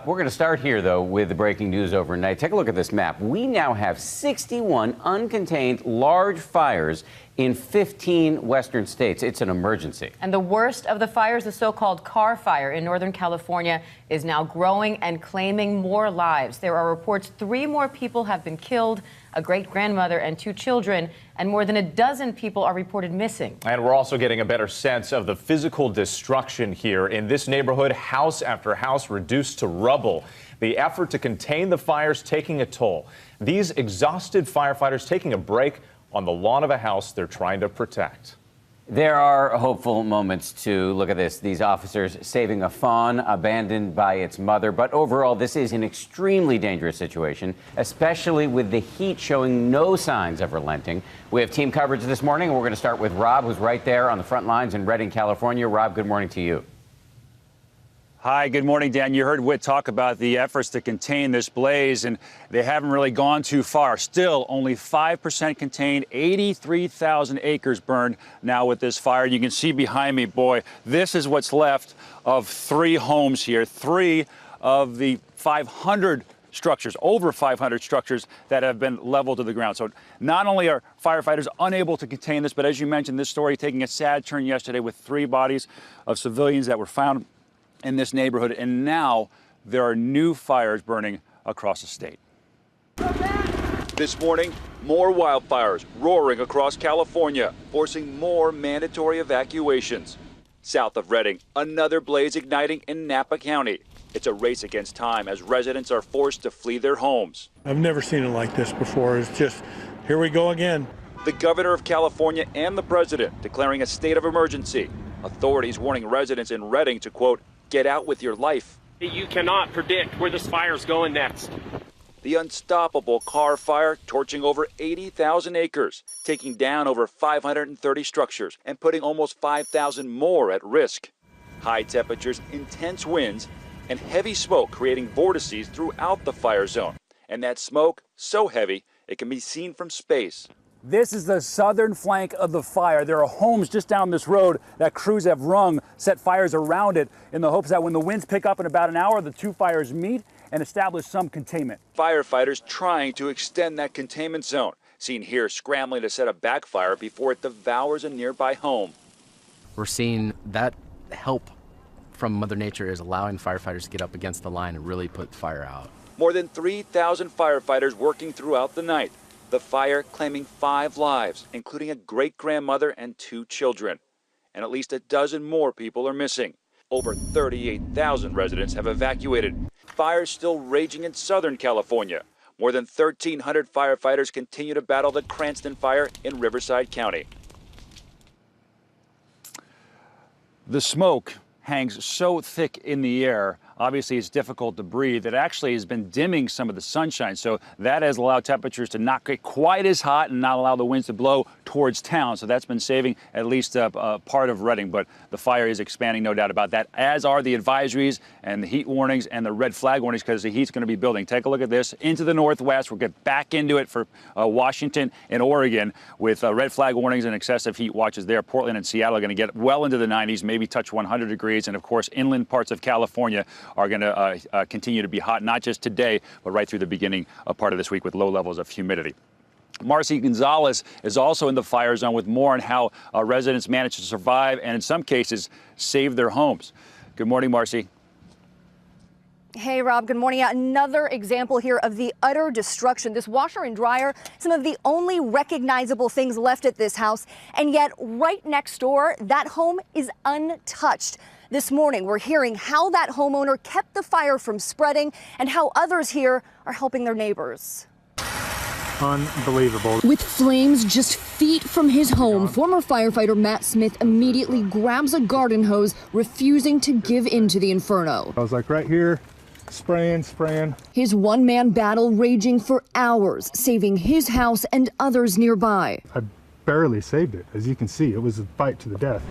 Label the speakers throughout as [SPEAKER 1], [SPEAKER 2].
[SPEAKER 1] We're going to start here, though, with the breaking news overnight. Take a look at this map. We now have 61 uncontained large fires in 15 western states. It's an emergency.
[SPEAKER 2] And the worst of the fires, the so-called Carr fire in Northern California, is now growing and claiming more lives. There are reports 3 more people have been killed, a great-grandmother and 2 children, and more than a dozen people are reported missing.
[SPEAKER 3] And we're also getting a better sense of the physical destruction here. In this neighborhood, house after house reduced to rubble. The effort to contain the fires taking a toll. These exhausted firefighters taking a break on the lawn of a house they're trying to protect.
[SPEAKER 1] There are hopeful moments to look at this. These officers saving a fawn abandoned by its mother. But overall, this is an extremely dangerous situation, especially with the heat showing no signs of relenting. We have team coverage this morning, and we're going to start with Rob, who's right there on the front lines in Redding, California. Rob, good morning to you.
[SPEAKER 4] Hi, good morning, Dan. You heard Whit talk about the efforts to contain this blaze, and they haven't really gone too far. Still, only 5% contained, 83,000 acres burned now with this fire. You can see behind me, boy, this is what's left of 3 homes here, 3 of the 500 structures, over 500 structures that have been leveled to the ground. So not only are firefighters unable to contain this, but as you mentioned, this story taking a sad turn yesterday with 3 bodies of civilians that were found in this neighborhood, and now there are new fires burning across the state. This morning, more wildfires roaring across California, forcing more mandatory evacuations. South of Redding, another blaze igniting in Napa County. It's a race against time as residents are forced to flee their homes.
[SPEAKER 5] I've never seen it like this before. It's just, here we go again.
[SPEAKER 4] The governor of California and the president declaring a state of emergency. Authorities warning residents in Redding to, quote, get out with your life.
[SPEAKER 6] You cannot predict where this fire's going next.
[SPEAKER 4] The unstoppable Carr fire torching over 80,000 acres, taking down over 530 structures and putting almost 5,000 more at risk. High temperatures, intense winds, and heavy smoke creating vortices throughout the fire zone. And that smoke so heavy it can be seen from space. This is the southern flank of the fire. There are homes just down this road that crews have set fires around it in the hopes that when the winds pick up in about an hour, the 2 fires meet and establish some containment. Firefighters trying to extend that containment zone, seen here scrambling to set a backfire before it devours a nearby home.
[SPEAKER 7] We're seeing that help from Mother Nature is allowing firefighters to get up against the line and really put the fire out.
[SPEAKER 4] More than 3,000 firefighters working throughout the night. The fire claiming 5 lives, including a great-grandmother and 2 children. And at least a dozen more people are missing. Over 38,000 residents have evacuated. Fires still raging in Southern California. More than 1,300 firefighters continue to battle the Cranston fire in Riverside County. The smoke hangs so thick in the air, obviously it's difficult to breathe. It actually has been dimming some of the sunshine, so that has allowed temperatures to not get quite as hot and not allow the winds to blow towards town. So that's been saving at least a part of Redding, but the fire is expanding, no doubt about that, as are the advisories and the heat warnings and the red flag warnings, because the heat's going to be building. Take a look at this into the northwest. We'll get back into it for Washington and Oregon with red flag warnings and excessive heat watches there. Portland and Seattle are going to get well into the 90s, maybe touch 100 degrees, and of course inland parts of California are going to continue to be hot, not just today, but right through the beginning of part of this week with low levels of humidity. Marcy Gonzalez is also in the fire zone with more on how residents managed to survive and in some cases save their homes. Good morning, Marcy.
[SPEAKER 8] Hey, Rob, good morning. Another example here of the utter destruction. This washer and dryer, some of the only recognizable things left at this house, and yet right next door, that home is untouched. This morning, we're hearing how that homeowner kept the fire from spreading and how others here are helping their neighbors.
[SPEAKER 5] Unbelievable.
[SPEAKER 9] With flames just feet from his home, former firefighter Matt Smith immediately grabs a garden hose, refusing to give in to the inferno.
[SPEAKER 5] I was like right here, spraying.
[SPEAKER 9] His one-man battle raging for hours, saving his house and others nearby.
[SPEAKER 5] I barely saved it. As you can see, it was a fight to the death.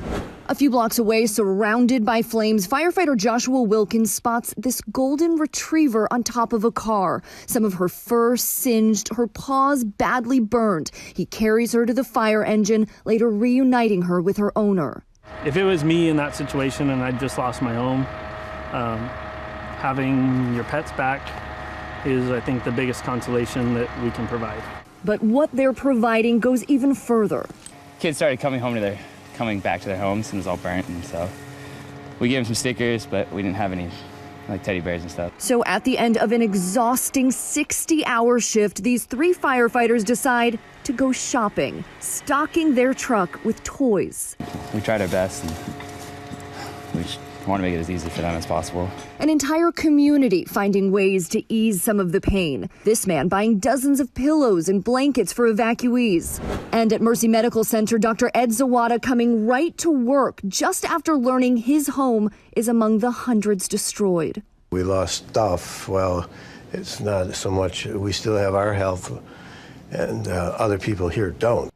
[SPEAKER 9] A few blocks away, surrounded by flames, firefighter Joshua Wilkins spots this golden retriever on top of a car. Some of her fur singed, her paws badly burned. He carries her to the fire engine, later reuniting her with her owner.
[SPEAKER 10] If it was me in that situation and I'd just lost my home, having your pets back is, I think, the biggest consolation that we can provide.
[SPEAKER 9] But what they're providing goes even further.
[SPEAKER 11] Kids started coming back to their homes, and it was all burnt, and so we gave them some stickers, but we didn't have any like teddy bears and stuff.
[SPEAKER 9] So at the end of an exhausting 60-hour shift, these 3 firefighters decide to go shopping, stocking their truck with toys.
[SPEAKER 11] We tried our best, and we just want to make it as easy for them as possible.
[SPEAKER 9] An entire community finding ways to ease some of the pain. This man buying dozens of pillows and blankets for evacuees. And at Mercy Medical Center, Dr. Ed Zawada coming right to work just after learning his home is among the hundreds destroyed.
[SPEAKER 12] We lost stuff. Well, it's not so much, we still have our health, and other people here don't.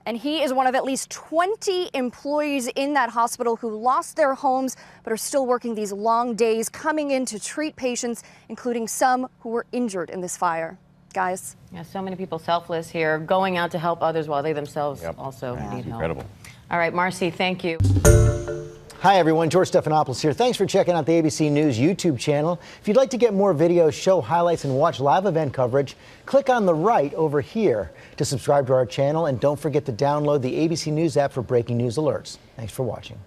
[SPEAKER 8] And he is one of at least 20 employees in that hospital who lost their homes but are still working these long days, coming in to treat patients, including some who were injured in this fire. Guys.
[SPEAKER 2] Yeah, so many people selfless here, going out to help others while they themselves also need help.
[SPEAKER 3] Incredible.
[SPEAKER 2] All right, Marcy, thank you.
[SPEAKER 13] Hi, everyone. George Stephanopoulos here. Thanks for checking out the ABC News YouTube channel. If you'd like to get more videos, show highlights, and watch live event coverage, click on the right over here to subscribe to our channel. And don't forget to download the ABC News app for breaking news alerts. Thanks for watching.